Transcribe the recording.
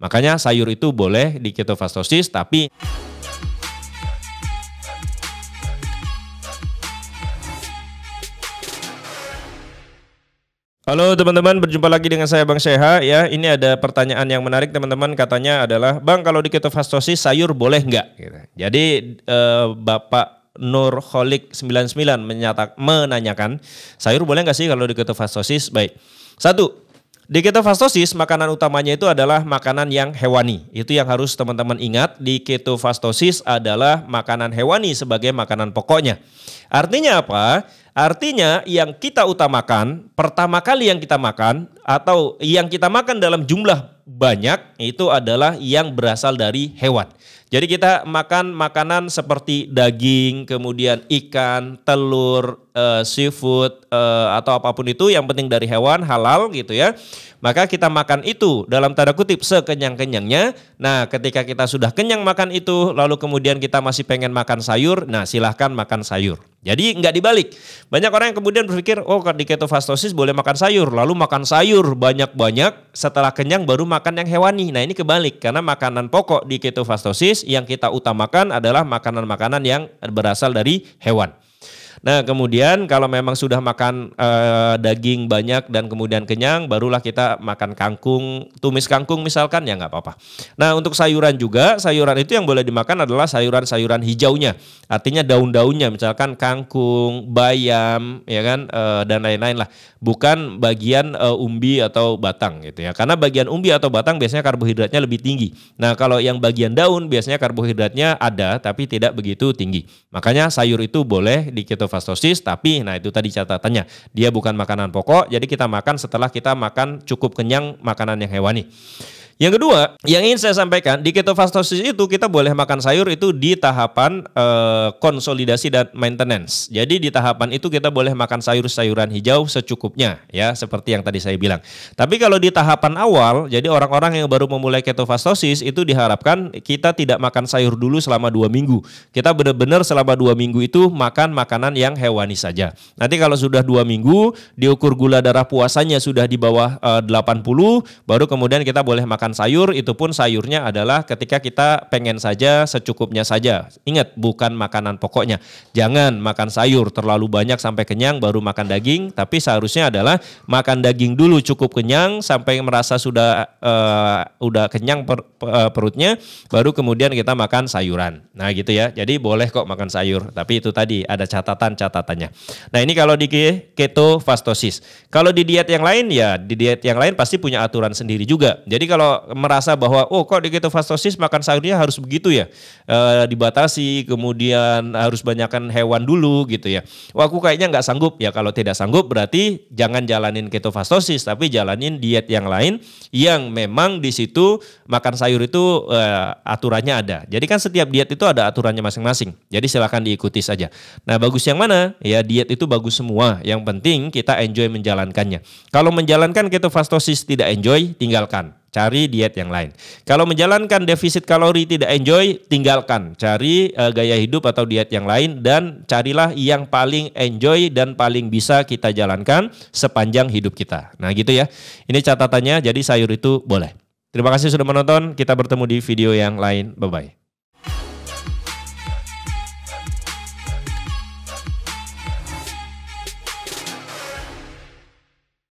Makanya sayur itu boleh di ketofastosis, tapi halo teman-teman, berjumpa lagi dengan saya Bang Seha ya. Ini ada pertanyaan yang menarik teman-teman, katanya adalah, Bang, kalau di ketofastosis sayur boleh nggak? Gitu. Jadi Bapak Nurholik 99 menanyakan, sayur boleh nggak sih kalau di ketofastosis? Baik, satu, di ketofastosis makanan utamanya itu adalah makanan yang hewani. Itu yang harus teman-teman ingat, di ketofastosis adalah makanan hewani sebagai makanan pokoknya. Artinya apa? Artinya yang kita utamakan, pertama kali yang kita makan atau yang kita makan dalam jumlah banyak itu adalah yang berasal dari hewan. Jadi kita makan makanan seperti daging, kemudian ikan, telur, seafood, atau apapun itu yang penting dari hewan, halal gitu ya. Maka kita makan itu dalam tanda kutip sekenyang-kenyangnya. Nah, ketika kita sudah kenyang makan itu, lalu kemudian kita masih pengen makan sayur, nah silahkan makan sayur. Jadi nggak dibalik. Banyak orang yang kemudian berpikir, oh di ketofastosis boleh makan sayur, lalu makan sayur banyak-banyak, setelah kenyang baru makan yang hewani. Nah ini kebalik, karena makanan pokok di ketofastosis yang kita utamakan adalah makanan-makanan yang berasal dari hewan. Nah kemudian kalau memang sudah makan daging banyak dan kemudian kenyang, barulah kita makan kangkung, tumis kangkung misalkan, ya nggak apa-apa. Nah untuk sayuran juga, sayuran itu yang boleh dimakan adalah sayuran-sayuran hijaunya. Artinya daun-daunnya, misalkan kangkung, bayam, ya kan, dan lain-lain lah. Bukan bagian umbi atau batang gitu ya. Karena bagian umbi atau batang biasanya karbohidratnya lebih tinggi. Nah kalau yang bagian daun biasanya karbohidratnya ada tapi tidak begitu tinggi. Makanya sayur itu boleh di ketofastosis, tapi nah itu tadi catatannya, dia bukan makanan pokok, jadi kita makan setelah kita makan cukup kenyang makanan yang hewani. Yang kedua, yang ingin saya sampaikan, di ketofastosis itu kita boleh makan sayur itu di tahapan konsolidasi dan maintenance. Jadi di tahapan itu kita boleh makan sayur-sayuran hijau secukupnya ya, seperti yang tadi saya bilang. Tapi kalau di tahapan awal, jadi orang-orang yang baru memulai ketofastosis itu diharapkan kita tidak makan sayur dulu selama 2 minggu. Kita benar-benar selama 2 minggu itu makan makanan yang hewani saja. Nanti kalau sudah 2 minggu, diukur gula darah puasanya sudah di bawah 80, baru kemudian kita boleh makan sayur, itu pun sayurnya adalah ketika kita pengen saja, secukupnya saja. Ingat, bukan makanan pokoknya. Jangan makan sayur terlalu banyak sampai kenyang baru makan daging, tapi seharusnya adalah makan daging dulu cukup kenyang sampai merasa sudah udah kenyang perutnya, baru kemudian kita makan sayuran. Nah gitu ya. Jadi boleh kok makan sayur, tapi itu tadi ada catatannya. Nah ini kalau di ketofastosis. Kalau di diet yang lain ya, di diet yang lain pasti punya aturan sendiri juga. Jadi kalau merasa bahwa oh kok di ketofastosis makan sayurnya harus begitu ya, dibatasi, kemudian harus banyakkan hewan dulu gitu ya. Wah aku kayaknya nggak sanggup ya. Kalau tidak sanggup berarti jangan jalanin ketofastosis, tapi jalanin diet yang lain yang memang di situ makan sayur itu aturannya ada. Jadi kan setiap diet itu ada aturannya masing-masing. Jadi silakan diikuti saja. Nah bagus yang mana? Ya diet itu bagus semua. Yang penting kita enjoy menjalankannya. Kalau menjalankan ketofastosis tidak enjoy, tinggalkan. Cari diet yang lain. Kalau menjalankan defisit kalori tidak enjoy, tinggalkan. Cari gaya hidup atau diet yang lain dan carilah yang paling enjoy dan paling bisa kita jalankan sepanjang hidup kita. Nah gitu ya. Ini catatannya, jadi sayur itu boleh. Terima kasih sudah menonton. Kita bertemu di video yang lain. Bye-bye.